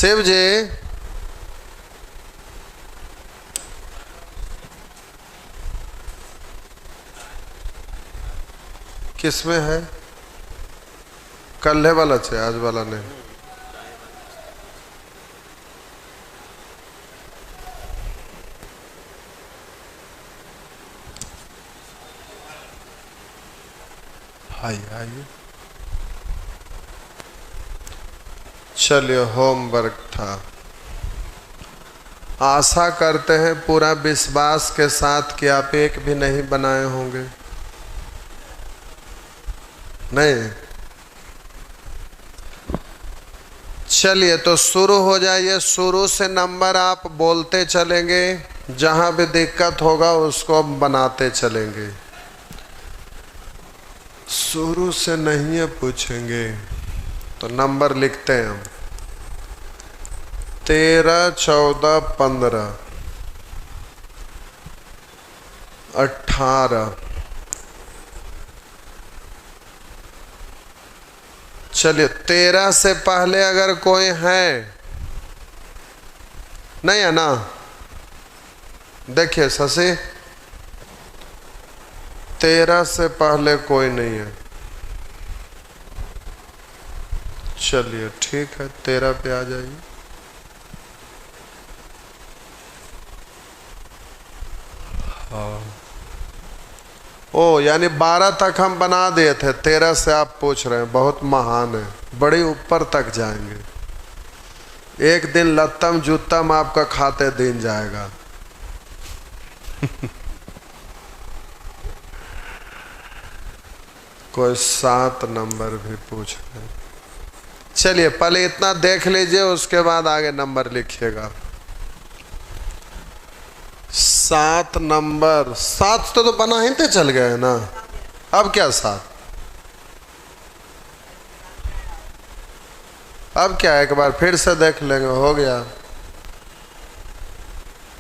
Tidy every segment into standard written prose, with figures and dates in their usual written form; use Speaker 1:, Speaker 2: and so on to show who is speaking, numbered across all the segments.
Speaker 1: शिव जी किसमें है? कल्हे वाला छे, आज वाला नहीं। आइए चलिए, होमवर्क था। आशा करते हैं पूरा विश्वास के साथ कि आप एक भी नहीं बनाए होंगे। नहीं? चलिए तो शुरू हो जाइए। शुरू से नंबर आप बोलते चलेंगे, जहां भी दिक्कत होगा उसको बनाते चलेंगे। शुरू से नहीं है पूछेंगे तो नंबर लिखते हैं हम। 13, 14, 15, 18। चलिए 13 से पहले अगर कोई है, नहीं है ना? देखिए शशि, 13 से पहले कोई नहीं है। चलिए ठीक है, 13 पे आ जाइए। हाँ, ओ यानी 12 तक हम बना दिए थे, 13 से आप पूछ रहे हैं। बहुत महान है, बड़ी ऊपर तक जाएंगे। एक दिन लत्तम जूतम आपका खाते दिन जाएगा। कोई 7 नंबर भी पूछ रहे हैं। चलिए पहले इतना देख लीजिए, उसके बाद आगे नंबर लिखिएगा। 7 नंबर, 7 तो बना ही थे, चल गए ना। अब क्या 7? अब क्या, एक बार फिर से देख लेंगे। हो गया,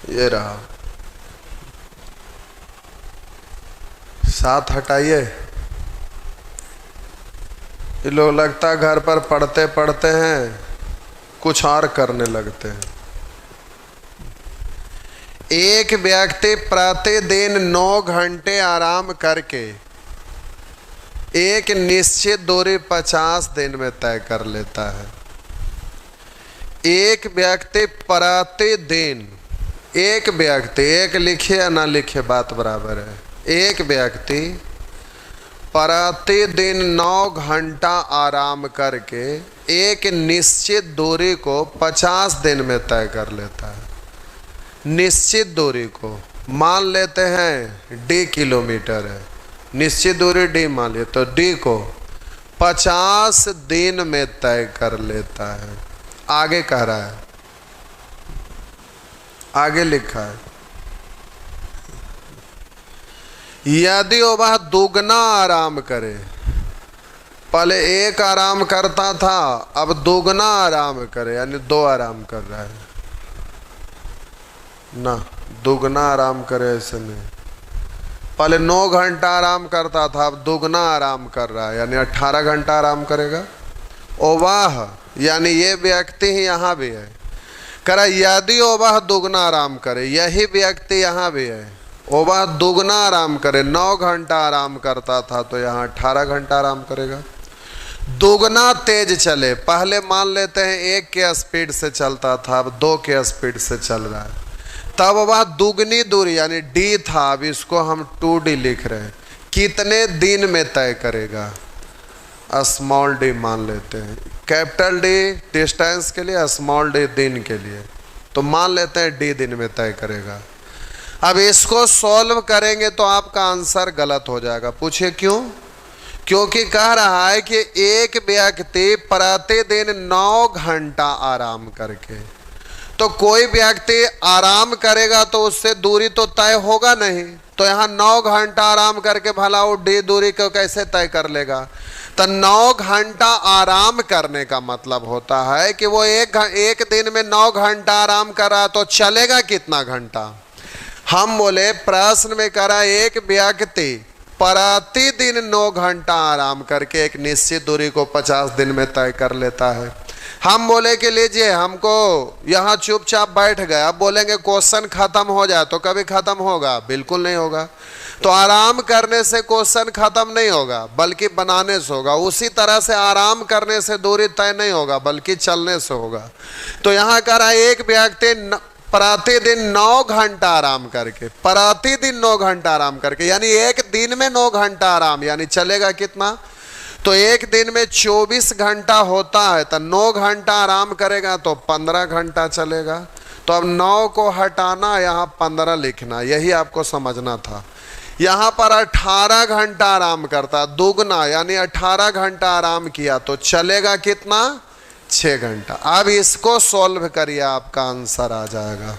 Speaker 1: ये रहा। 7 हटाइए। ये लोग लगता है घर पर पढ़ते पढ़ते हैं कुछ और करने लगते हैं। एक व्यक्ति प्रतिदिन 9 घंटे आराम करके एक निश्चित दूरी 50 दिन में तय कर लेता है। एक व्यक्ति प्रतिदिन, एक व्यक्ति, एक लिखे या ना लिखे बात बराबर है। एक व्यक्ति प्रतिदिन 9 घंटा आराम करके एक निश्चित दूरी को 50 दिन में तय कर लेता है। निश्चित दूरी को मान लेते हैं d किलोमीटर है, निश्चित दूरी d मान लिए, तो d को 50 दिन में तय कर लेता है। आगे कह रहा है, आगे लिखा है, यदि वह दुगना आराम करे। पहले 1 आराम करता था, अब दुगना आराम करे, यानी 2 आराम कर रहा है ना। दुगना आराम करे ऐसे नहीं। पहले 9 घंटा आराम करता था, अब दुगना आराम कर रहा है, यानी 18 घंटा आराम करेगा। ओ वाह, यानी ये व्यक्ति ही यहाँ भी है। करा यदि ओ वह दुगना आराम करे, यही व्यक्ति यहाँ भी है। ओ वह दुगना आराम करे, 9 घंटा आराम करता था तो यहाँ 18 घंटा आराम करेगा। दुगना तेज चले, पहले मान लेते हैं 1 के स्पीड से चलता था, अब 2 के स्पीड से चल रहा है, तब वह दुगनी दूरी यानी d था, अब इसको हम 2d लिख रहे हैं। कितने दिन में तय करेगा? स्मॉल d मान लेते हैं, कैपिटल D डिस्टेंस के लिए, स्मॉल d दिन के लिए, तो मान लेते हैं d दिन में तय करेगा। अब इसको सॉल्व करेंगे तो आपका आंसर गलत हो जाएगा। पूछिए क्यों? क्योंकि कह रहा है कि एक व्यक्ति प्रतिदिन 9 घंटा आराम करके, तो कोई व्यक्ति आराम करेगा तो उससे दूरी तो तय होगा नहीं, तो यहाँ 9 घंटा आराम करके भला वो d दूरी को कैसे तय कर लेगा? तो 9 घंटा आराम करने का मतलब होता है कि वो एक दिन में 9 घंटा आराम कर रहा, तो चलेगा कितना घंटा? हम बोले प्रश्न में करा एक व्यक्ति प्रतिदिन 9 घंटा आराम करके एक निश्चित दूरी को 50 दिन में तय कर लेता है। हम बोले कि लीजिए हमको यहाँ चुपचाप बैठ गए, अब बोलेंगे क्वेश्चन खत्म हो जाए तो कभी खत्म होगा? बिल्कुल नहीं होगा। तो आराम करने से क्वेश्चन खत्म नहीं होगा बल्कि बनाने से होगा। उसी तरह से आराम करने से दूरी तय नहीं होगा बल्कि चलने से होगा। तो यहाँ कह रहा है एक व्यक्ति प्रतिदिन 9 घंटा आराम करके, प्रतिदिन 9 घंटा आराम करके, यानी एक दिन में 9 घंटा आराम, यानी चलेगा कितना? तो एक दिन में 24 घंटा होता है, तो 9 घंटा आराम करेगा तो 15 घंटा चलेगा। तो अब 9 को हटाना, यहाँ 15 लिखना, यही आपको समझना था। यहाँ पर 18 घंटा आराम करता, दुगना यानी 18 घंटा आराम किया तो चलेगा कितना? 6 घंटा। अब इसको सॉल्व करिए, आपका आंसर आ जाएगा।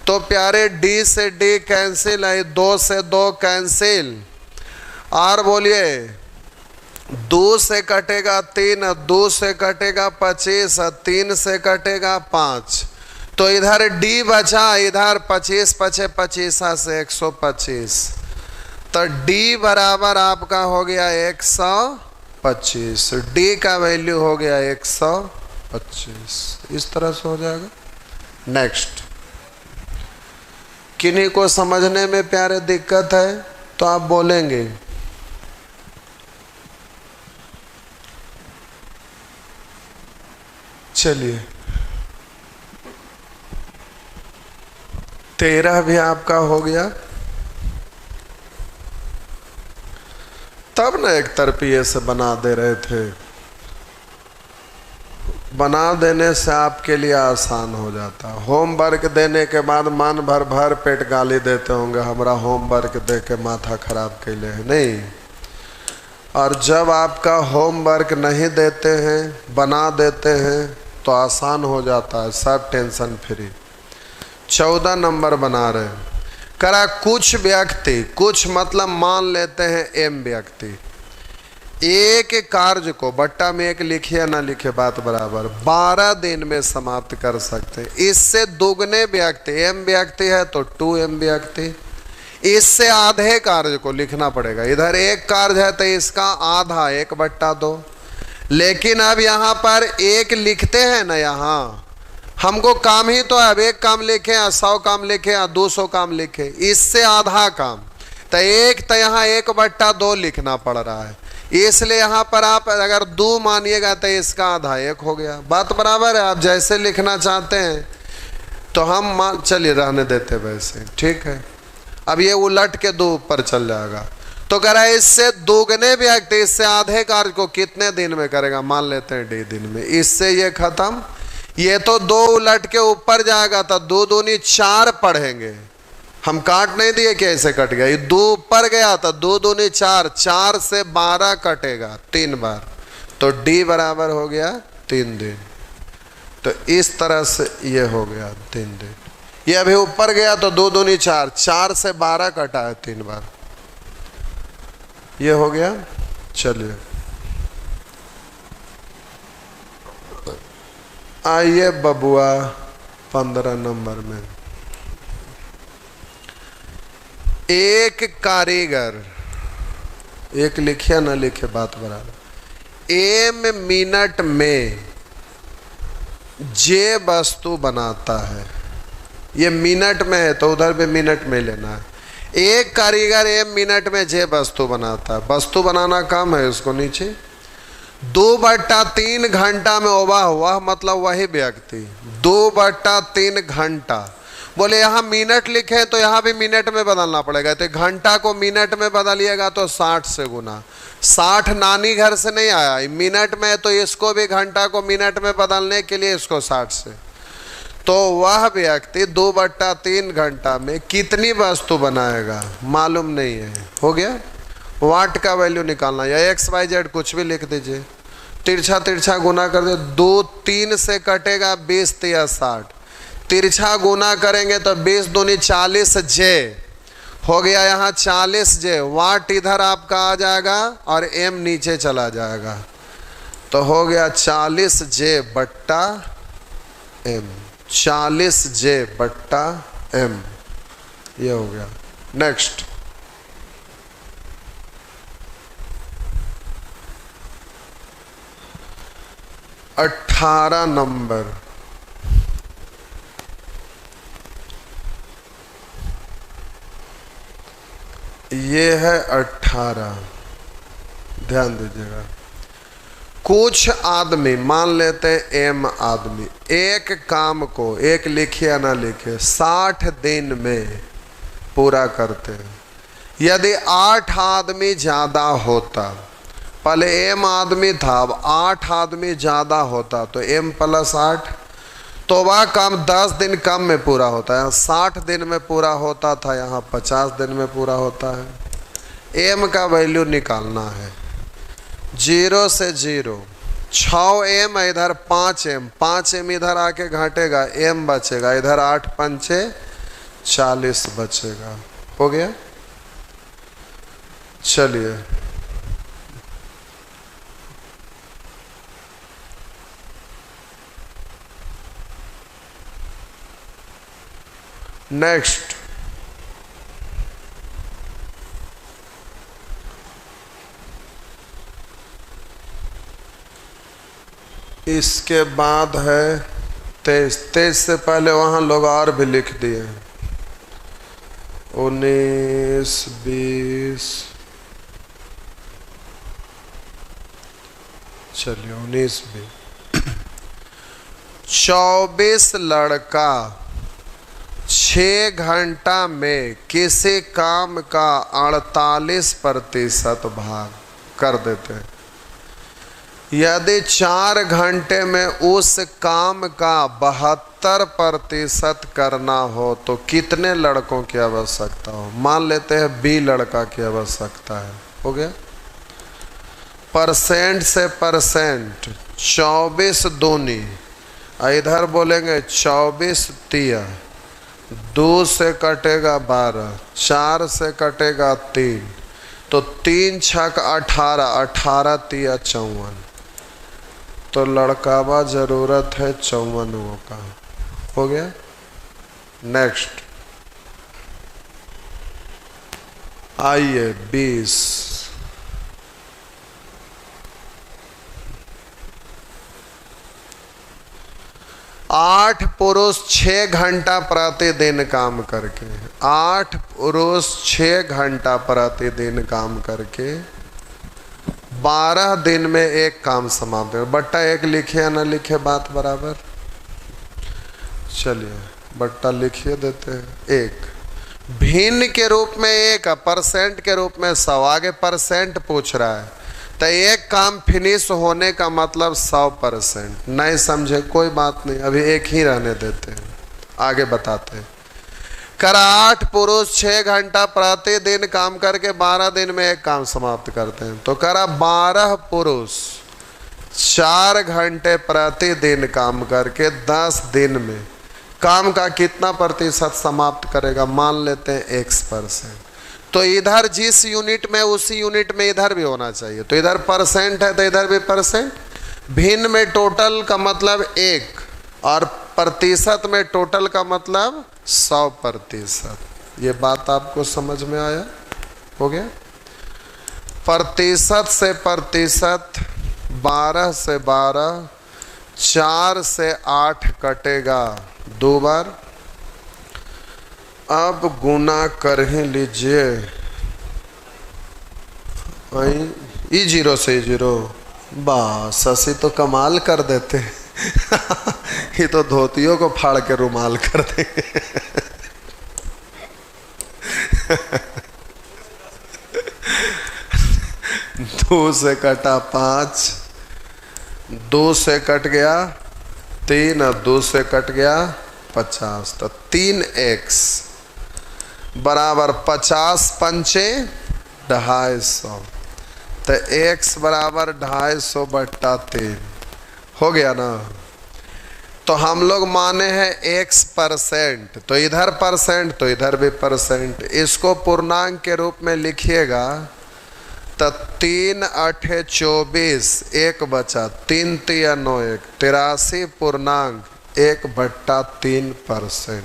Speaker 1: तो प्यारे डी से डी कैंसिल है, 2 से 2 कैंसिल, और बोलिए 2 से कटेगा 3, 2 से कटेगा 25, 3 से कटेगा 5, तो इधर डी बचा, इधर 25 पचे 25 से 125, तो डी बराबर आपका हो गया 125। डी का वैल्यू हो गया 125। इस तरह से हो जाएगा। नेक्स्ट, किन्हीं को समझने में प्यारे दिक्कत है तो आप बोलेंगे। चलिए 13 भी आपका हो गया। तब ना एक तरफिए से बना दे रहे थे, बना देने से आपके लिए आसान हो जाता। होमवर्क देने के बाद मन भर भर पेट गाली देते होंगे, हमारा होमवर्क दे के माथा खराब कैले है, नहीं। और जब आपका होमवर्क नहीं देते हैं, बना देते हैं, तो आसान हो जाता है, सब टेंशन फ्री। 14 नंबर बना रहे हैं। करा कुछ व्यक्ति, कुछ मतलब मान लेते हैं एम व्यक्ति, एक कार्य को, बट्टा में एक लिखिए ना लिखे बात बराबर, 12 दिन में समाप्त कर सकते हैं। इससे दुगने व्यक्ति, एम व्यक्ति है तो 2m व्यक्ति, इससे आधे कार्य को लिखना पड़ेगा। इधर एक कार्य है तो इसका आधा 1/2, लेकिन अब यहाँ पर एक लिखते हैं ना, यहाँ हमको काम ही तो है, अब एक काम लिखे या 100 काम लिखे या 200 काम लिखे, इससे आधा काम, तो एक तो यहाँ 1/2 लिखना पड़ रहा है, इसलिए यहाँ पर आप अगर 2 मानिएगा तो इसका आधा 1 हो गया। बात बराबर है। आप जैसे लिखना चाहते हैं तो हम चलिए रहने देते वैसे, ठीक है। अब ये उलट के 2 ऊपर चल जाएगा। तो कह रहा है इससे दोगुने व्यक्ति, इससे आधे कार्य को कितने दिन में करेगा? मान लेते हैं डी दिन में। इससे ये खत्म, ये तो 2 उलट के ऊपर जाएगा तो 2 दूनी 4 पढ़ेंगे। हम काट नहीं दिए कि ऐसे कट गया, ये 2 ऊपर गया तो 2 दूनी 4, 4 से 12 कटेगा 3 बार, तो डी बराबर हो गया 3 दिन। तो इस तरह से ये हो गया 3 दिन। ये अभी ऊपर गया तो 2 दूनी 4, 4 से 12 कटा है 3 बार, ये हो गया। चलिए आइए बबुआ 15 नंबर में। एक कारीगर, एक लिखे ना लिखे बात बराबर, एम मिनट में जे वस्तु बनाता है, ये मिनट में है तो उधर भी मिनट में लेना है। एक कारीगर एम मिनट में जे वस्तु बनाता है, वस्तु बनाना काम है उसको, नीचे 2/3 घंटा में ओवा हुआ, मतलब वही व्यक्ति 2/3 घंटा। बोले यहाँ मिनट लिखे तो यहाँ भी मिनट में बदलना पड़ेगा, तो घंटा को मिनट में बदलिएगा तो 60 से गुना। 60 नानी घर से नहीं आया, मिनट में, तो इसको भी घंटा को मिनट में बदलने के लिए इसको 60 से। तो वह व्यक्ति 2/3 घंटा में कितनी वस्तु बनाएगा मालूम नहीं है। हो गया। वाट का वैल्यू निकालना, या XYZ कुछ भी लिख दीजिए, तिरछा तिरछा गुना कर दे। 2 3 से कटेगा 20 या 60, तिरछा गुना करेंगे तो 20 दूनी 40 जे हो गया, यहाँ 40 जे। वाट इधर आपका आ जाएगा और एम नीचे चला जाएगा, तो हो गया 40 जे बट्टा एम, 40 जे बट्टा एम, ये हो गया। नेक्स्ट, 18 नंबर, ये है 18। ध्यान दीजिएगा। कुछ आदमी, मान लेते हैं एम आदमी, एक काम को, एक लिखे या ना लिखे, 60 दिन में पूरा करते हैं। यदि 8 आदमी ज़्यादा होता, पहले एम आदमी था, अब 8 आदमी ज़्यादा होता, तो एम प्लस 8, तो वह काम 10 दिन कम में पूरा होता है। 60 दिन में पूरा होता था, यहाँ 50 दिन में पूरा होता है। एम का वैल्यू निकालना है, 0 से 0, 6 एम इधर 5 एम, 5 एम इधर आके घटेगा, एम बचेगा, इधर 8 पंचे 40 बचेगा। हो गया। चलिए नेक्स्ट, इसके बाद है 23। 23 से पहले वहाँ लोग और भी लिख दिए, 19, 20, चलिए 19 भी। 24 लड़का 6 घंटा में किसी काम का 48% भाग कर देते हैं। यदि 4 घंटे में उस काम का 72% करना हो तो कितने लड़कों की आवश्यकता हो? मान लेते हैं 20 लड़का की आवश्यकता है। हो गया। परसेंट से परसेंट, 24 दूनी, इधर बोलेंगे 24 तिया, 2 से कटेगा 12, 4 से कटेगा 3, तो 3 छक 18, 18 तिया 54, तो लड़कावा जरूरत है 54 का। हो गया। नेक्स्ट आइए 20। 8 पुरुष 6 घंटा प्रतिदिन काम करके, 8 पुरुष 6 घंटा प्रतिदिन काम करके 12 दिन में एक काम समाप्त है। बट्टा 1 लिखे या ना लिखे, बात बराबर। चलिए बट्टा लिखिए देते हैं। 1 भिन्न के रूप में 1, परसेंट के रूप में 100, आगे परसेंट पूछ रहा है, तो एक काम फिनिश होने का मतलब 100%। नहीं समझे कोई बात नहीं, अभी एक ही रहने देते हैं, आगे बताते हैं। करा 8 पुरुष 6 घंटा प्रतिदिन काम करके 12 दिन में एक काम समाप्त करते हैं, तो करा 12 पुरुष 4 घंटे प्रतिदिन काम करके 10 दिन में काम का कितना प्रतिशत समाप्त करेगा? मान लेते हैं X%। तो इधर जिस यूनिट में उसी यूनिट में इधर भी होना चाहिए, तो इधर परसेंट है तो इधर भी परसेंट। भिन्न में टोटल का मतलब 1 और प्रतिशत में टोटल का मतलब 100%। ये बात आपको समझ में आया? हो गया। प्रतिशत से प्रतिशत, 12 से 12, 4 से 8 कटेगा 2 बार। अब गुना कर ही लीजिए, ई 0 से 0, बस ऐसी तो कमाल कर देते हैं। ये तो धोतियों को फाड़ के रुमाल कर देंगे। 2 से कटा 5, 2 से कट गया 3 और 2 से कट गया 50, तो 3x बराबर 50 पंचे 250, तो x बराबर 250 बट्टा 3। हो गया ना। तो हम लोग माने हैं X%, तो इधर परसेंट तो इधर भी परसेंट। इसको पूर्णांक के रूप में लिखिएगा तो 3 8 24, 1 बचा, 3 3 9 1, 83.1/3%।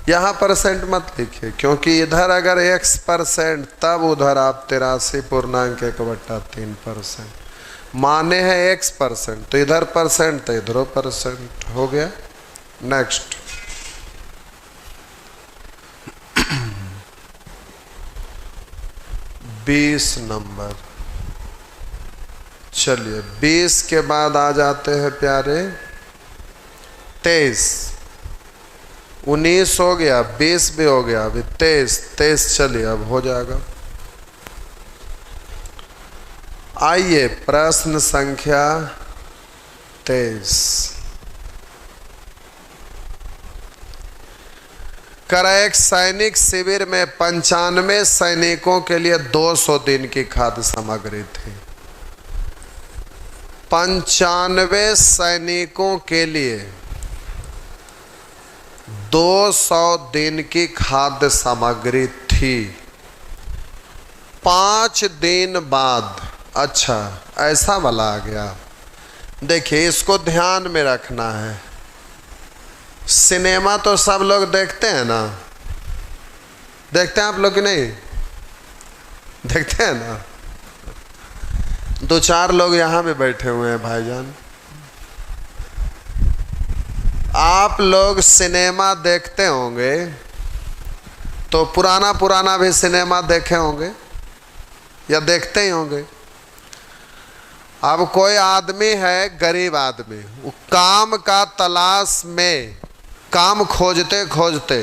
Speaker 1: यहाँ परसेंट मत लिखिए, क्योंकि इधर अगर X% तब उधर आप 83.1/3%। माने हैं x%, तो इधर परसेंट तो इधर परसेंट हो गया। Next 20 number. चलिए 20 के बाद आ जाते हैं प्यारे 23। 19 हो गया, 20 भी हो गया, अभी 23। चलिए अब हो जाएगा। आइए प्रश्न संख्या 23। करा एक सैनिक शिविर में 95 सैनिकों के लिए 200 दिन की खाद्य सामग्री थी। 95 सैनिकों के लिए 200 दिन की खाद्य सामग्री थी। 5 दिन बाद, अच्छा ऐसा वाला आ गया। देखिए इसको ध्यान में रखना है। सिनेमा तो सब लोग देखते हैं ना, देखते हैं आप लोग कि नहीं देखते हैं ना? 2-4 लोग यहाँ भी बैठे हुए हैं भाईजान। आप लोग सिनेमा देखते होंगे तो पुराना पुराना भी सिनेमा देखे होंगे या देखते ही होंगे। अब कोई आदमी है, गरीब आदमी, वो काम का तलाश में, काम खोजते खोजते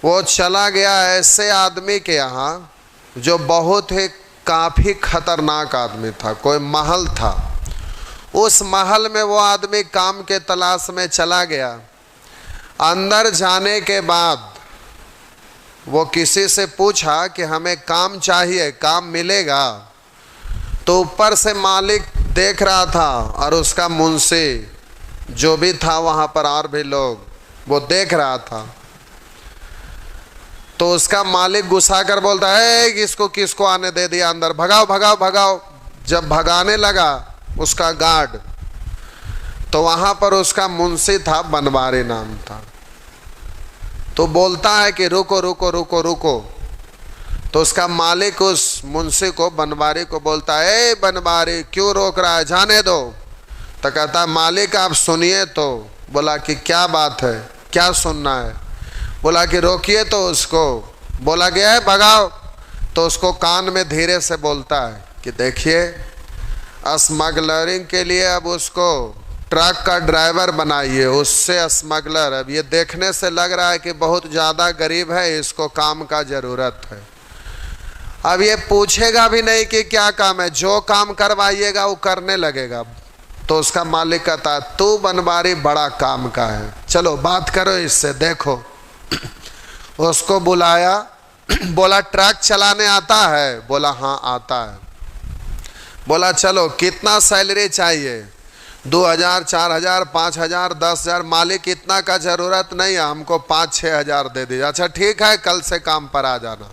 Speaker 1: वो चला गया ऐसे आदमी के यहाँ जो बहुत ही काफ़ी खतरनाक आदमी था। कोई महल था, उस महल में वो आदमी काम के तलाश में चला गया। अंदर जाने के बाद वो किसी से पूछा कि हमें काम चाहिए, काम मिलेगा? तो ऊपर से मालिक देख रहा था और उसका मुंशी जो भी था वहाँ पर और भी लोग, वो देख रहा था। तो उसका मालिक गुस्सा कर बोलता है, इसको किसको आने दे दिया अंदर, भगाओ भगाओ भगाओ। जब भगाने लगा उसका गार्ड, तो वहाँ पर उसका मुंशी था, बनवारी नाम था। तो बोलता है कि रुको रुको रुको रुको। तो उसका मालिक उस मुंशी को, बनवारी को बोलता है, ए बनवारी क्यों रोक रहा है, जाने दो। तो कहता है मालिक आप सुनिए। तो बोला कि क्या बात है, क्या सुनना है? बोला कि रोकिए तो उसको। बोला गया है भगाओ। तो उसको कान में धीरे से बोलता है कि देखिए स्मगलरिंग के लिए अब उसको ट्रक का ड्राइवर बनाइए, उससे स्मगलर। अब ये देखने से लग रहा है कि बहुत ज़्यादा गरीब है, इसको काम का ज़रूरत है। अब ये पूछेगा भी नहीं कि क्या काम है, जो काम करवाइएगा वो करने लगेगा। तो उसका मालिक कहता तू बनवारी बड़ा काम का है, चलो बात करो इससे, देखो। उसको बुलाया, बोला ट्रक चलाने आता है? बोला हाँ आता है। बोला चलो कितना सैलरी चाहिए? 2000, 4000, 5000, 10,000। मालिक इतना का ज़रूरत नहीं है, हमको 5-6 हज़ार दे दीजिए। अच्छा ठीक है, कल से काम पर आ जाना।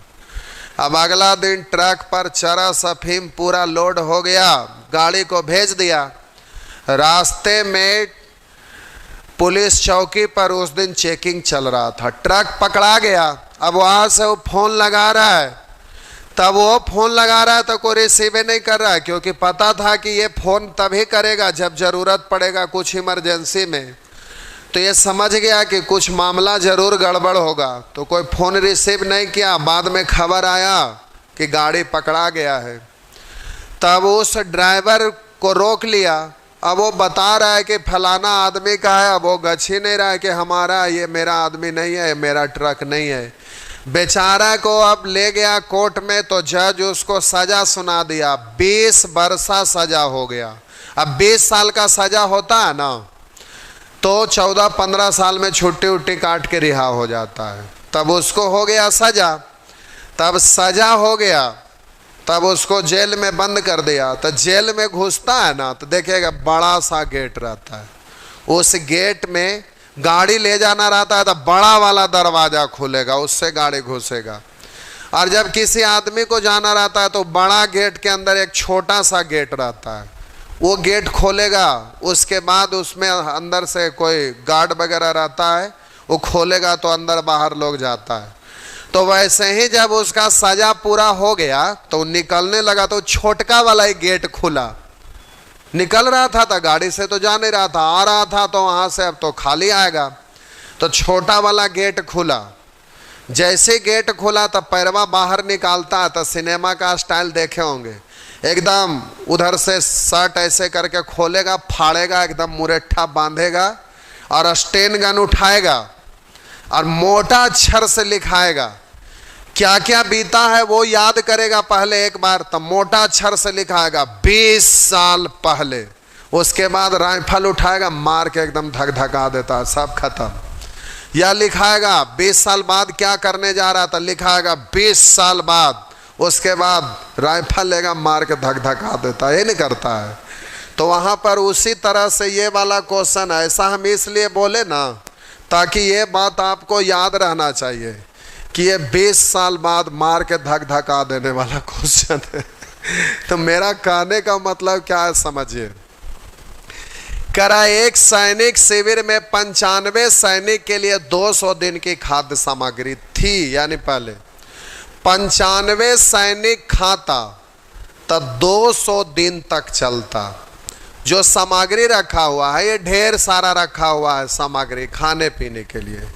Speaker 1: अब अगला दिन ट्रक पर चरस अफीम पूरा लोड हो गया, गाड़ी को भेज दिया। रास्ते में पुलिस चौकी पर उस दिन चेकिंग चल रहा था, ट्रक पकड़ा गया। अब वहाँ से वो फ़ोन लगा रहा है, तब वो फ़ोन लगा रहा है तो कोई रिसीव नहीं कर रहा है, क्योंकि पता था कि ये फ़ोन तभी करेगा जब ज़रूरत पड़ेगा कुछ इमरजेंसी में। तो ये समझ गया कि कुछ मामला ज़रूर गड़बड़ होगा, तो कोई फ़ोन रिसीव नहीं किया। बाद में खबर आया कि गाड़ी पकड़ा गया है। तब उस ड्राइवर को रोक लिया। अब वो बता रहा है कि फलाना आदमी का है। अब वो गछ ही नहीं रहा है कि हमारा, ये मेरा आदमी नहीं है, मेरा ट्रक नहीं है। बेचारा को अब ले गया कोर्ट में, तो जज उसको सज़ा सुना दिया। 20 बरसा सज़ा हो गया। अब 20 साल का सज़ा होता है ना, तो 14-15 साल में छुट्टी उट्टी काट के रिहा हो जाता है। तब उसको हो गया सज़ा। तब सज़ा हो गया, तब उसको जेल में बंद कर दिया। तो जेल में घुसता है ना, तो देखिएगा बड़ा सा गेट रहता है। उस गेट में गाड़ी ले जाना रहता है तो बड़ा वाला दरवाज़ा खुलेगा, उससे गाड़ी घुसेगा। और जब किसी आदमी को जाना रहता है तो बड़ा गेट के अंदर एक छोटा सा गेट रहता है, वो गेट खोलेगा। उसके बाद उसमें अंदर से कोई गार्ड वगैरह रहता है, वो खोलेगा तो अंदर बाहर लोग जाता है। तो वैसे ही जब उसका सजा पूरा हो गया तो निकलने लगा तो छोटका वाला ही गेट खुला। निकल रहा था गाड़ी से तो जा नहीं रहा था, आ रहा था तो वहां से अब तो खाली आएगा। तो छोटा वाला गेट खुला। जैसे गेट खुला तब पैरवा बाहर निकालता, तो सिनेमा का स्टाइल देखे होंगे, एकदम उधर से शर्ट ऐसे करके खोलेगा, फाड़ेगा, एकदम मुरेठा बांधेगा और स्टेन गन उठाएगा और मोटा अक्षर से लिखाएगा। क्या क्या बीता है वो याद करेगा पहले एक बार, तब मोटा अक्षर से लिखाएगा 20 साल पहले। उसके बाद राइफल उठाएगा, मार के एकदम धक धका देता, सब खत्म। या लिखाएगा 20 साल बाद क्या करने जा रहा था, लिखाएगा 20 साल बाद। उसके बाद राइफल लेगा, मार के धक धका देता, ये नहीं करता है। तो वहाँ पर उसी तरह से ये वाला क्वेश्चन ऐसा हम इसलिए बोले ना, ताकि ये बात आपको याद रहना चाहिए कि ये 20 साल बाद मार के धक धका देने वाला क्वेश्चन है। तो मेरा कहने का मतलब क्या है समझिए। करा एक सैनिक शिविर में 95 सैनिक के लिए 200 दिन की खाद्य सामग्री थी, यानी पहले 95 सैनिक खाता तब 200 दिन तक चलता। जो सामग्री रखा हुआ है ये ढेर सारा रखा हुआ है सामग्री खाने पीने के लिए।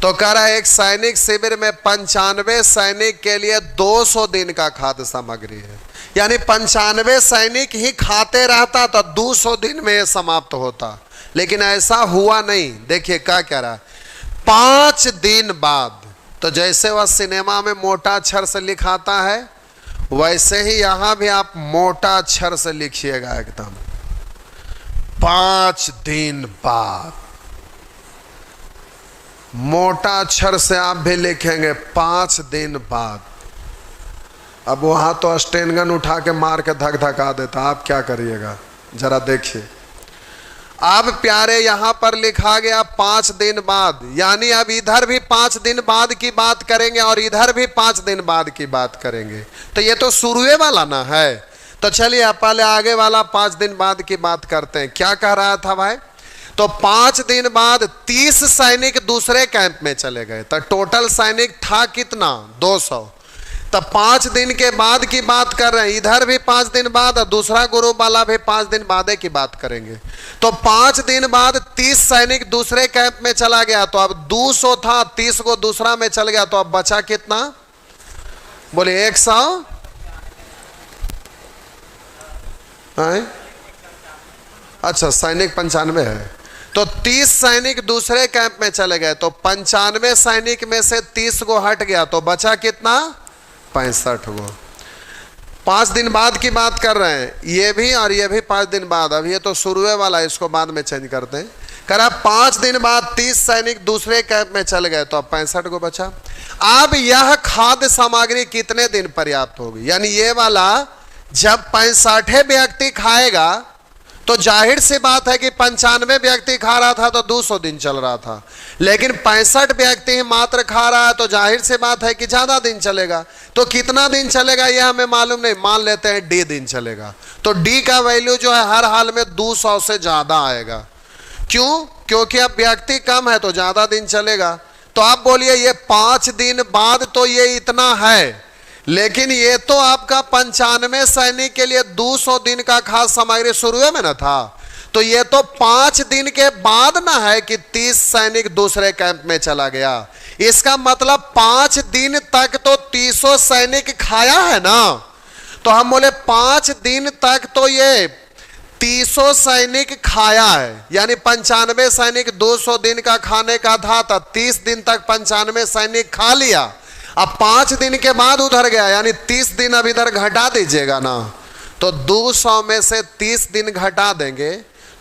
Speaker 1: तो कह रहा है एक सैनिक शिविर में 95 सैनिक के लिए 200 दिन का खाद्य सामग्री है, यानी 95 सैनिक ही खाते रहता तो 200 दिन में ये समाप्त होता। लेकिन ऐसा हुआ नहीं। देखिए क्या कह रहा है, 5 दिन बाद। तो जैसे वह सिनेमा में मोटा अक्षर से लिखाता है वैसे ही यहां भी आप मोटा अक्षर से लिखिएगा एकदम, 5 दिन बाद। मोटा अक्षर से आप भी लिखेंगे 5 दिन बाद। अब वहां तो स्टेन गन उठा के मार के धक धका देता, आप क्या करिएगा जरा देखिए। अब प्यारे यहां पर लिखा गया 5 दिन बाद, यानी अब इधर भी 5 दिन बाद की बात करेंगे और इधर भी 5 दिन बाद की बात करेंगे। तो ये तो शुरुए वाला ना है। तो चलिए आप पहले आगे वाला 5 दिन बाद की बात करते हैं। क्या कह रहा था भाई, तो 5 दिन बाद 30 सैनिक दूसरे कैंप में चले गए। तो टोटल सैनिक था कितना, 200। तब 5 दिन के बाद की बात कर रहे हैं, इधर भी 5 दिन बाद और दूसरा ग्रुप वाला भी 5 दिन बाद की बात करेंगे। तो 5 दिन बाद 30 सैनिक दूसरे कैंप में चला गया। तो अब 200 था, 30 को दूसरा में चल गया, तो अब बचा कितना, बोले 100। अच्छा सैनिक 95 है, तो 30 सैनिक दूसरे कैंप में चले गए। तो 95 सैनिक में से 30 को हट गया, तो बचा कितना, 65 गो। 5 दिन बाद की बात कर रहे हैं, ये भी और ये भी 5 दिन बाद। अब ये तो शुरुए वाला, इसको बाद में चेंज करते हैं। करा 5 दिन बाद 30 सैनिक दूसरे कैंप में चल गए, तो अब 65 को बचा। अब यह खाद्य सामग्री कितने दिन पर्याप्त होगी, यानी ये वाला जब 65 व्यक्ति खाएगा तो जाहिर सी बात है कि 95 व्यक्ति खा रहा था तो 200 दिन चल रहा था, लेकिन 65 व्यक्ति ही मात्र खा रहा है तो जाहिर सी बात है कि ज्यादा दिन चलेगा। तो कितना दिन चलेगा यह हमें मालूम नहीं, मान लेते हैं D दिन चलेगा। तो D का वैल्यू जो है हर हाल में 200 से ज्यादा आएगा। क्यों, क्योंकि अब व्यक्ति कम है तो ज्यादा दिन चलेगा। तो आप बोलिए ये 5 दिन बाद तो ये इतना है, लेकिन ये तो आपका 95 सैनिक के लिए 200 दिन का खाद्य सामग्री शुरू में ना था। तो ये तो 5 दिन के बाद ना है कि 30 सैनिक दूसरे कैंप में चला गया। इसका मतलब 5 दिन तक तो 300 सैनिक खाया है ना। तो हम बोले 5 दिन तक तो ये 300 सैनिक खाया है, यानी 95 सैनिक 200 दिन का खाने का था, तो 30 दिन तक 95 सैनिक खा लिया। अब 5 दिन के बाद उधर गया, यानी 30 दिन अब इधर घटा दीजिएगा ना। तो 200 में से 30 दिन घटा देंगे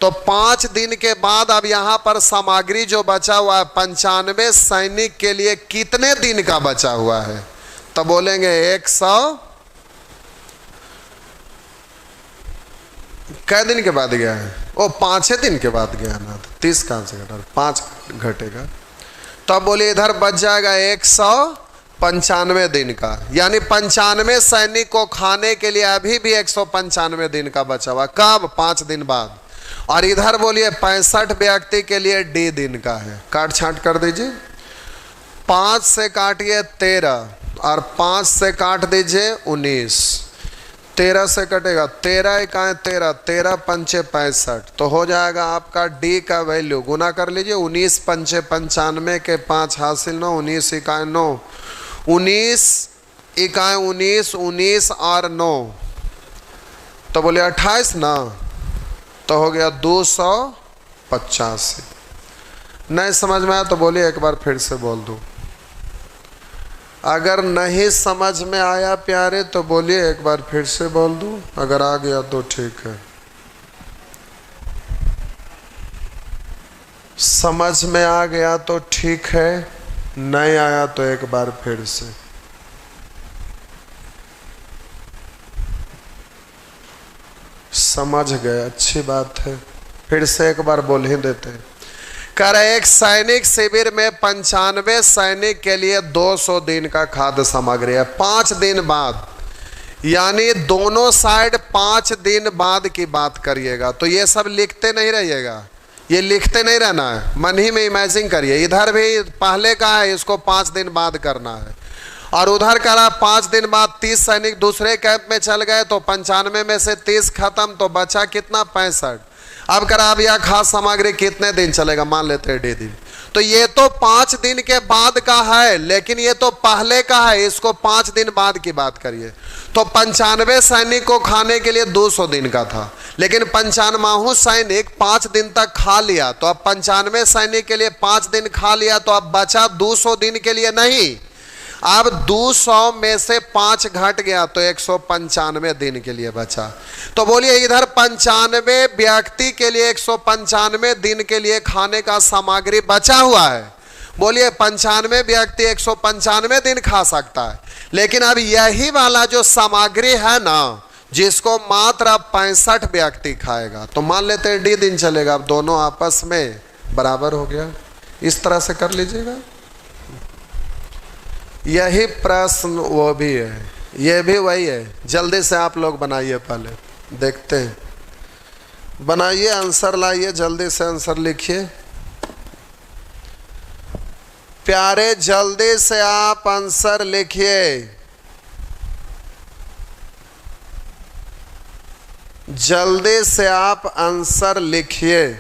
Speaker 1: तो 5 दिन के बाद अब यहां पर सामग्री जो बचा हुआ है 95 सैनिक के लिए कितने दिन का बचा हुआ है, तो बोलेंगे 100। कै दिन के बाद गया है, वो 5 दिन के बाद गया ना, 30 कहां से घटा, 5 घटेगा। तो अब बोलिए इधर बच जाएगा 195 दिन का, यानी 95 सैनिक को खाने के लिए अभी भी 195 दिन का बचा हुआ। कब, 5 दिन बाद। और इधर बोलिए 65 व्यक्ति के लिए D दिन का है, काट छांट कर दीजिए। 5 से काटिए 13 और 5 से काट दीजिए 19। 13 से कटेगा 13 इकाएँ 13, 13 पंचे 65, तो हो जाएगा आपका डी का वैल्यू। गुना कर लीजिए, 19 पंचे 95 के 5 हासिल 9, 19 इकाएँ 9, 19 इकाएँ 19, 19 और 9 तो बोले 28 ना, तो हो गया 285। नहीं समझ में आया तो बोलिए एक बार फिर से बोल दूं। अगर नहीं समझ में आया प्यारे तो बोलिए एक बार फिर से बोल दूं, अगर आ गया तो ठीक है। समझ में आ गया तो ठीक है, नहीं आया तो एक बार फिर से। समझ गए, अच्छी बात है, फिर से एक बार बोल ही देते हैं। कर एक सैनिक शिविर में 95 सैनिक के लिए 200 दिन का खाद्य सामग्री है। 5 दिन बाद, यानी दोनों साइड 5 दिन बाद की बात करिएगा। तो ये सब लिखते नहीं रहिएगा, ये लिखते नहीं रहना है, मन ही में इमेजिन करिए। इधर भी पहले का है, इसको 5 दिन बाद करना है, और उधर करा 5 दिन बाद 30 सैनिक दूसरे कैंप में चल गए, तो 95 में से 30 खत्म, तो बचा कितना 65। अब करा अब यह खाद्य सामग्री कितने दिन चलेगा, मान लेते हैं 1.5 दिन। तो ये तो 5 दिन के बाद का है, लेकिन ये तो पहले का है, इसको 5 दिन बाद की बात करिए। तो 95 सैनिक को खाने के लिए 200 दिन का था, लेकिन 95वां सैनिक 5 दिन तक खा लिया, तो अब 95 सैनिक के लिए 5 दिन खा लिया, तो अब बचा 200 दिन के लिए नहीं। अब 200 में से 5 घट गया तो 195 दिन के लिए बचा। तो बोलिए इधर 95 व्यक्ति के लिए 195 दिन के लिए खाने का सामग्री बचा हुआ है। बोलिए 95 व्यक्ति 195 दिन खा सकता है, लेकिन अब यही वाला जो सामग्री है ना, जिसको मात्र अब 65 व्यक्ति खाएगा, तो मान लेते हैं डी दिन चलेगा। अब दोनों आपस में बराबर हो गया, इस तरह से कर लीजिएगा। यही प्रश्न वो भी है, ये भी वही है। जल्दी से आप लोग बनाइए, पहले देखते हैं, बनाइए, आंसर लाइए, जल्दी से आंसर लिखिए प्यारे, जल्दी से आप आंसर लिखिए, जल्दी से आप आंसर लिखिए।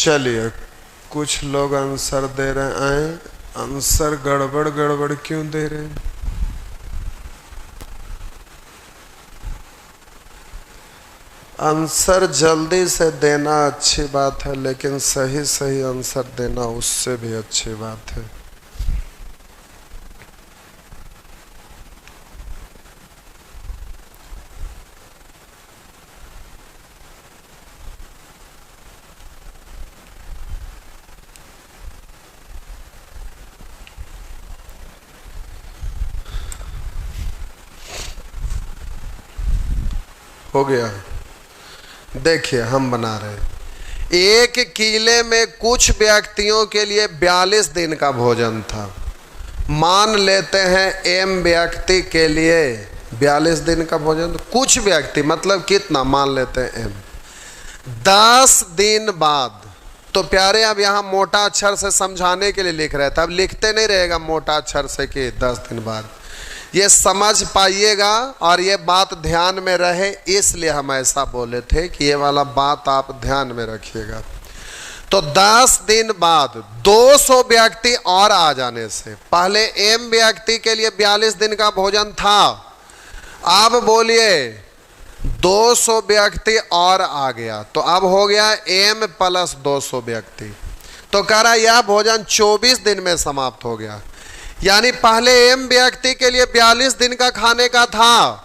Speaker 1: चलिए, कुछ लोग आंसर दे रहे हैं, आंसर गड़बड़ गड़बड़ क्यों दे रहे हैं? आंसर जल्दी से देना अच्छी बात है, लेकिन सही सही आंसर देना उससे भी अच्छी बात है। हो गया, देखिए हम बना रहे हैं। एक किले में कुछ व्यक्तियों के लिए 42 दिन का भोजन था। मान लेते हैं एम व्यक्ति के लिए 42 दिन का भोजन, कुछ व्यक्ति मतलब कितना, मान लेते हैं एम। 10 दिन बाद, तो प्यारे अब यहाँ मोटा अक्षर से समझाने के लिए लिख रहे थे, अब लिखते नहीं रहेगा मोटा अक्षर से कि 10 दिन बाद। ये समझ पाइएगा और ये बात ध्यान में रहे, इसलिए हम ऐसा बोले थे कि ये वाला बात आप ध्यान में रखिएगा। तो 10 दिन बाद 200 व्यक्ति और आ जाने से, पहले एम व्यक्ति के लिए 42 दिन का भोजन था, अब बोलिए 200 व्यक्ति और आ गया, तो अब हो गया एम प्लस 200 व्यक्ति। तो कह रहा यह भोजन 24 दिन में समाप्त हो गया। यानी पहले एम व्यक्ति के लिए 42 दिन का खाने का था,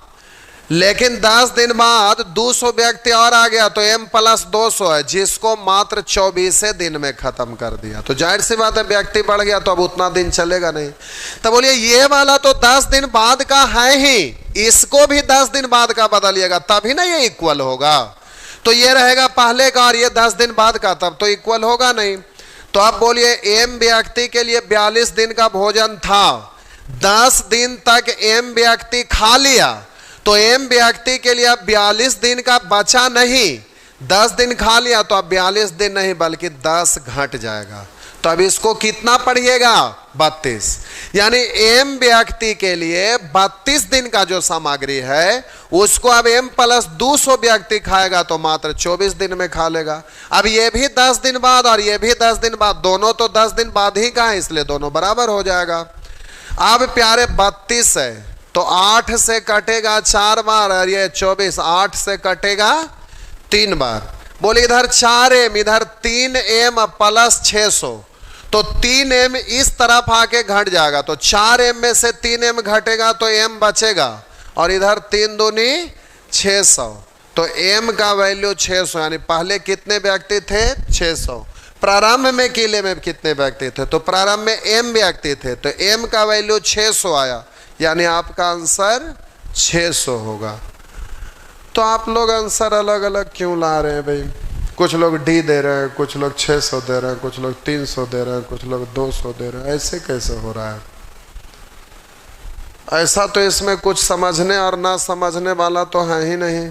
Speaker 1: लेकिन 10 दिन बाद 200 व्यक्ति और आ गया, तो एम प्लस 200 है, जिसको मात्र 24 दिन में खत्म कर दिया। तो जाहिर सी बात है व्यक्ति बढ़ गया, तो अब उतना दिन चलेगा नहीं। तो बोलिए ये वाला तो 10 दिन बाद का है ही, इसको भी 10 दिन बाद का बदलिएगा, तभी ना ये इक्वल होगा। तो ये रहेगा पहले का और ये 10 दिन बाद का, तब तो इक्वल होगा नहीं। तो अब बोलिए एम व्यक्ति के लिए 42 दिन का भोजन था, 10 दिन तक एम व्यक्ति खा लिया तो एम व्यक्ति के लिए अब 42 दिन का बचा नहीं। 10 दिन खा लिया तो अब 42 दिन नहीं बल्कि 10 घट जाएगा। तो अब इसको कितना पढ़िएगा 32, यानी एम व्यक्ति के लिए 32 दिन का जो सामग्री है उसको अब एम प्लस 200 व्यक्ति खाएगा तो मात्र 24 दिन में खा लेगा। अब ये भी 10 दिन बाद और ये भी 10 दिन बाद, दोनों तो 10 दिन बाद ही का है इसलिए दोनों बराबर हो जाएगा। अब प्यारे 32 है तो 8 से कटेगा 4 बार और ये 24 8 से कटेगा 3 बार। बोले इधर 4m इधर 3m प्लस 600 तो 3m इस तरफ आके घट जाएगा तो 4m में से 3m घटेगा तो m बचेगा और इधर 3 दूनी 600 तो m का वैल्यू 600, यानी पहले कितने व्यक्ति थे 600। प्रारंभ में किले में कितने व्यक्ति थे तो प्रारंभ में m व्यक्ति थे तो m का वैल्यू 600 आया, यानी आपका आंसर 600 होगा। तो आप लोग आंसर अलग अलग क्यों ला रहे हैं भाई? कुछ लोग डी दे रहे हैं, कुछ लोग 600 दे रहे हैं, कुछ लोग 300 दे रहे हैं, कुछ लोग 200 दे रहे हैं, ऐसे कैसे हो रहा है? ऐसा तो इसमें कुछ समझने और ना समझने वाला तो है ही नहीं।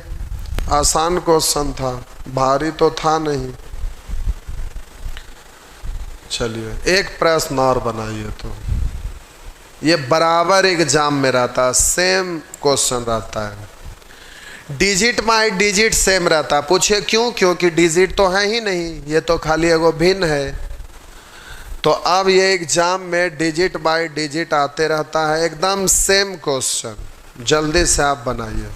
Speaker 1: आसान क्वेश्चन था, भारी तो था नहीं। चलिए एक प्रश्न और बनाइए। तो ये बराबर एग्जाम में रहता है, सेम क्वेश्चन रहता है, डिजिट बाय डिजिट सेम रहता। पूछिए क्यों? क्योंकि डिजिट तो है ही नहीं, ये तो खाली एगो भिन्न है। तो अब ये एग्जाम में डिजिट बाय डिजिट आते रहता है, एकदम सेम क्वेश्चन। जल्दी से आप बनाइए।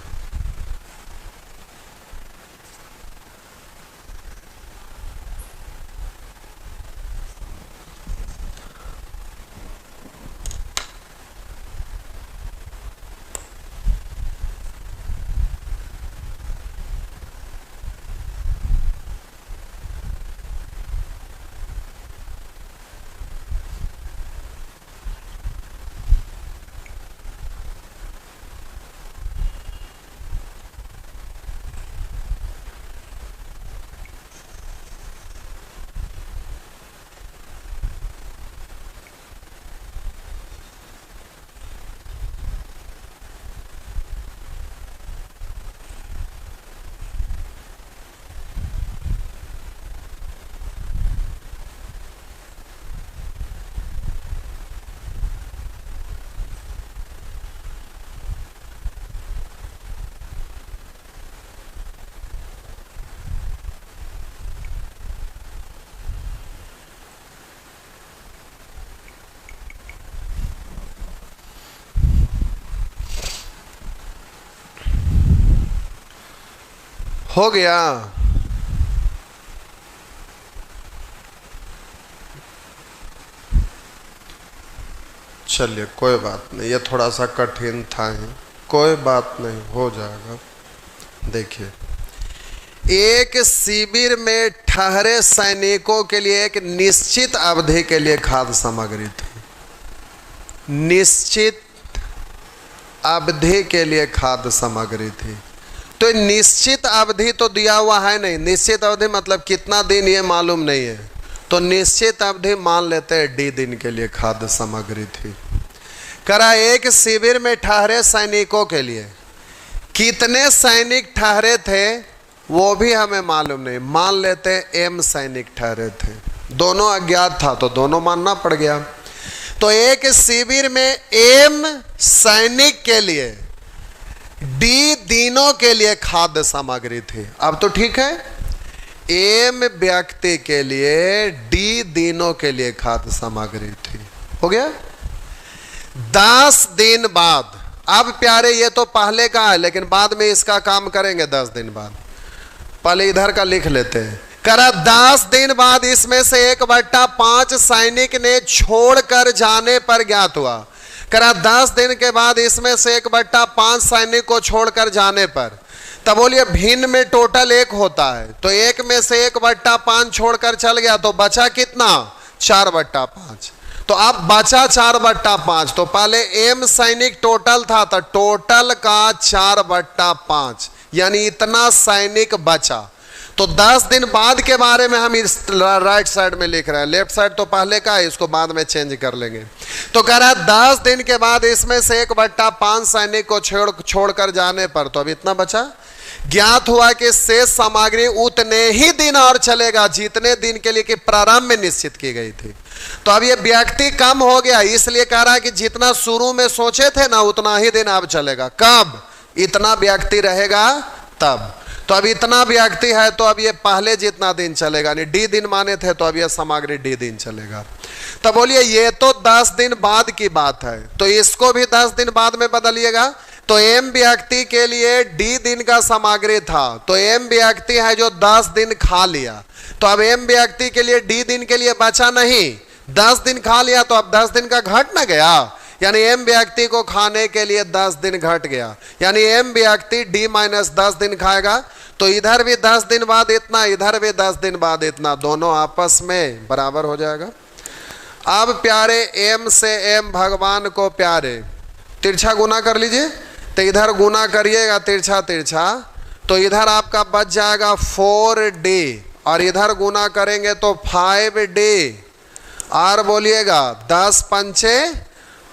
Speaker 1: हो गया? चलिए कोई बात नहीं, ये थोड़ा सा कठिन था ही, कोई बात नहीं, हो जाएगा। देखिए, एक शिविर में ठहरे सैनिकों के लिए एक निश्चित अवधि के लिए खाद्य सामग्री थी। निश्चित अवधि के लिए खाद्य सामग्री थी। तो निश्चित अवधि तो दिया हुआ है नहीं, निश्चित अवधि मतलब कितना दिन ये मालूम नहीं है, तो निश्चित अवधि मान लेते हैं डी दिन के लिए खाद्य सामग्री थी। करा एक शिविर में ठहरे सैनिकों के लिए, कितने सैनिक ठहरे थे वो भी हमें मालूम नहीं, मान लेते हैं एम सैनिक ठहरे थे। दोनों अज्ञात था तो दोनों मानना पड़ गया। तो एक शिविर में एम सैनिक के लिए डी दिनों के लिए खाद्य सामग्री थी। अब तो ठीक है, एम व्यक्ति के लिए डी दिनों के लिए खाद्य सामग्री थी। हो गया? 10 दिन बाद, अब प्यारे ये तो पहले का है लेकिन बाद में इसका काम करेंगे 10 दिन बाद। पहले इधर का लिख लेते हैं। करा 10 दिन बाद इसमें से 1/5 सैनिक ने छोड़कर जाने पर ज्ञात हुआ। करा 10 दिन के बाद इसमें से 1/5 सैनिक को छोड़कर जाने पर, तब बोलिए भिन्न में टोटल 1 होता है तो 1 में से 1/5 छोड़कर चल गया तो बचा कितना 4/5। तो अब बचा 4/5, तो पहले एम सैनिक टोटल था तो टोटल का 4/5 यानी इतना सैनिक बचा। तो 10 दिन बाद के बारे में हम इस राइट साइड में लिख रहे हैं, लेफ्ट साइड तो पहले का है, इसको बाद में चेंज कर लेंगे। तो कह रहा 10 दिन के बाद इसमें से 1/5 सैनिक को छोड़कर जाने पर, तो अब इतना बचा। ज्ञात हुआ कि शेष सामग्री उतने ही दिन और चलेगा जितने दिन के लिए कि प्रारंभ में निश्चित की गई थी। तो अब ये व्यक्ति कम हो गया, इसलिए कह रहा है कि जितना शुरू में सोचे थे ना उतना ही दिन अब चलेगा। कब? इतना व्यक्ति रहेगा तब। तो अब इतना व्यक्ति है तो अब ये पहले जितना दिन चलेगा, नहीं डी दिन माने थे तो अब ये सामग्री डी दिन चलेगा। तो बोलिए ये तो 10 दिन बाद की बात है, तो इसको भी 10 दिन बाद में बदलिएगा। तो एम व्यक्ति के लिए डी दिन का सामग्री था, तो एम व्यक्ति है जो 10 दिन खा लिया, तो अब एम व्यक्ति के लिए डी दिन के लिए बचा नहीं, 10 दिन खा लिया तो अब 10 दिन का घट ना गया, यानी एम व्यक्ति को खाने के लिए 10 दिन घट गया, यानी एम व्यक्ति डी माइनस 10 दिन खाएगा। तो इधर भी 10 दिन बाद इतना, इधर भी 10 दिन बाद इतना, दोनों आपस में बराबर हो जाएगा। अब प्यारे एम से एम भगवान को प्यारे, तिरछा गुना कर लीजिए, तो इधर गुना करिएगा तिरछा तिरछा, तो इधर आपका बच जाएगा 4D और इधर गुना करेंगे तो 5D और बोलिएगा 10 पंचे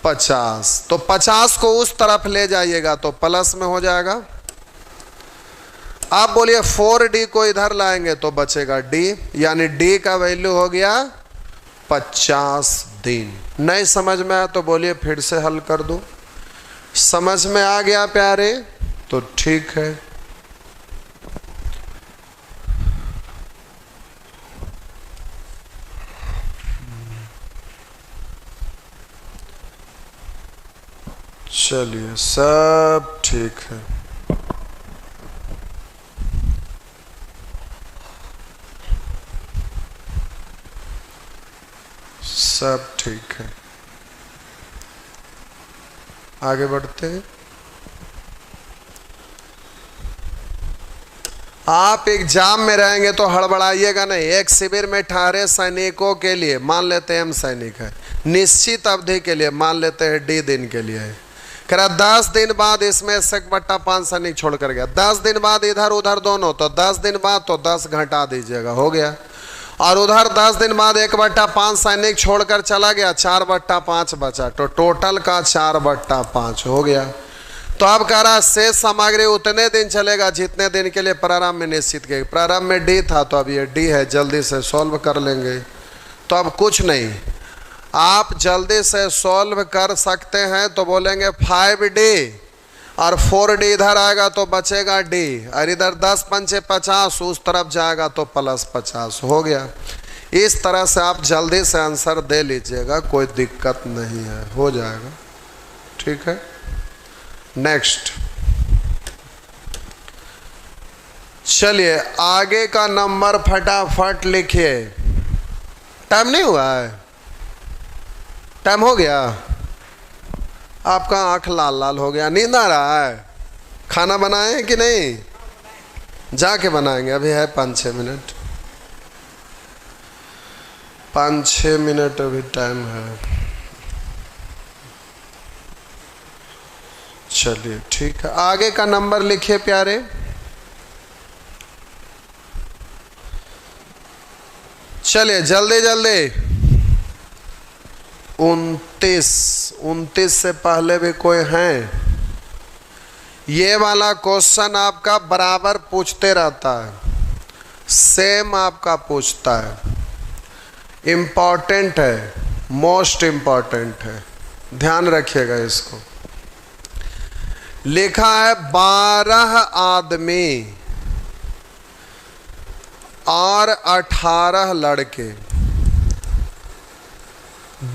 Speaker 1: 50, तो 50 को उस तरफ ले जाइएगा तो प्लस में हो जाएगा। आप बोलिए 4D को इधर लाएंगे तो बचेगा D, यानी D का वैल्यू हो गया 50 दिन। नहीं समझ में आया तो बोलिए फिर से हल कर दो। समझ में आ गया प्यारे तो ठीक है। चलिए सब ठीक है। सब ठीक है, आगे बढ़ते हैं। आप एग्जाम में रहेंगे तो हड़बड़ाइएगा नहीं। एक शिविर में ठहरे सैनिकों के लिए, मान लेते हैं हम सैनिक है, निश्चित अवधि के लिए, मान लेते हैं डी दिन के लिए, कह रहा 10 दिन बाद इसमें 1/5 सैनिक छोड़ कर गया, 10 दिन बाद इधर उधर दोनों, तो 10 दिन बाद तो 10 घटा दीजिएगा, हो गया। और उधर 10 दिन बाद 1/5 सैनिक छोड़कर चला गया, 4/5 बचा, तो टोटल का 4/5 हो गया। तो अब कह रहा शेष सामग्री उतने दिन चलेगा जितने दिन के लिए प्रारंभ में निश्चित किया। प्रारंभ में डी था तो अब ये डी है, जल्दी से सॉल्व कर लेंगे। तो अब कुछ नहीं, आप जल्दी से सॉल्व कर सकते हैं। तो बोलेंगे 5D और 4D इधर आएगा तो बचेगा D, और इधर 10 पंचे 50 उस तरफ जाएगा तो प्लस 50 हो गया। इस तरह से आप जल्दी से आंसर दे लीजिएगा, कोई दिक्कत नहीं है, हो जाएगा। ठीक है, नेक्स्ट चलिए आगे का नंबर फटाफट लिखिए। टाइम नहीं हुआ है? टाइम हो गया? आपका आंख लाल लाल हो गया, नींद आ रहा है? खाना बनाए कि नहीं? जाके बनाएंगे, अभी है 5-6 मिनट, 5-6 मिनट अभी टाइम है। चलिए ठीक है, आगे का नंबर लिखिए प्यारे। चलिए जल्दी जल्दी। 29 से पहले भी कोई हैं? ये वाला क्वेश्चन आपका बराबर पूछते रहता है, सेम आपका पूछता है, इम्पॉर्टेंट है, मोस्ट इम्पॉर्टेंट है, ध्यान रखिएगा इसको। लिखा है 12 आदमी और 18 लड़के।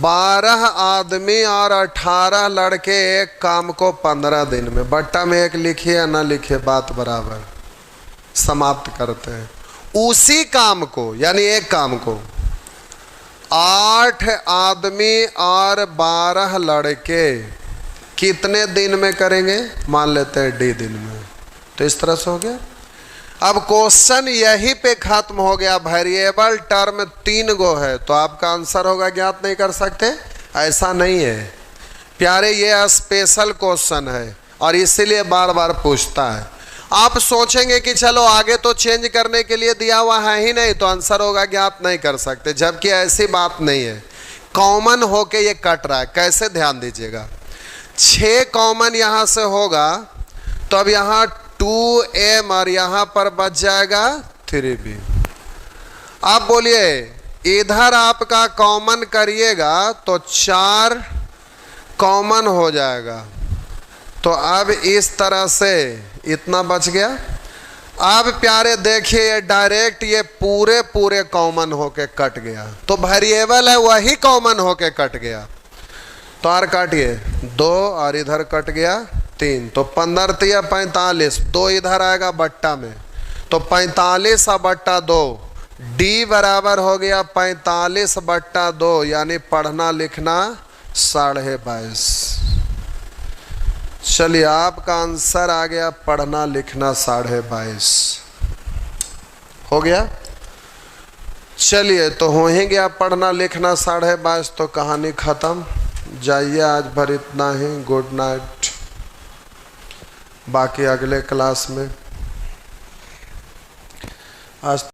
Speaker 1: 12 आदमी और 18 लड़के एक काम को 15 दिन में, बट्टा में एक लिखिए या ना लिखिए बात बराबर, समाप्त करते हैं। उसी काम को यानी एक काम को 8 आदमी और 12 लड़के कितने दिन में करेंगे? मान लेते हैं डी दिन में। तो इस तरह से हो गया। अब क्वेश्चन यहीं पे खत्म हो गया। वेरिएबल टर्म 3 गो है, तो आपका आंसर होगा ज्ञात नहीं कर सकते, ऐसा नहीं है प्यारे, ये स्पेशल क्वेश्चन है और इसीलिए बार बार पूछता है। आप सोचेंगे कि चलो आगे तो चेंज करने के लिए दिया हुआ है ही नहीं, तो आंसर होगा ज्ञात नहीं कर सकते, जबकि ऐसी बात नहीं है। कॉमन होके ये कट रहा है। कैसे, ध्यान दीजिएगा, 6 कॉमन यहां से होगा तो अब यहां 2m और यहां पर बच जाएगा 3b। आप बोलिए इधर आपका कॉमन करिएगा तो 4 कॉमन हो जाएगा, तो अब इस तरह से इतना बच गया। अब प्यारे देखिए ये डायरेक्ट ये पूरे पूरे कॉमन होके कट गया, तो वेरिएबल है वही कॉमन होके कट गया। तो आर काटिए 2 और इधर कट गया 3, तो 15 तिया 45, 2 इधर आएगा बट्टा में, तो 45 बट्टा 2, डी बराबर हो गया 45 बट्टा 2, यानी पढ़ना लिखना 22.5। चलिए आपका आंसर आ गया पढ़ना लिखना 22.5 हो गया। चलिए तो हो ही गया पढ़ना लिखना 22.5, तो कहानी खत्म। जाइए आज भर इतना ही, गुड नाइट। बाकी अगले क्लास में आज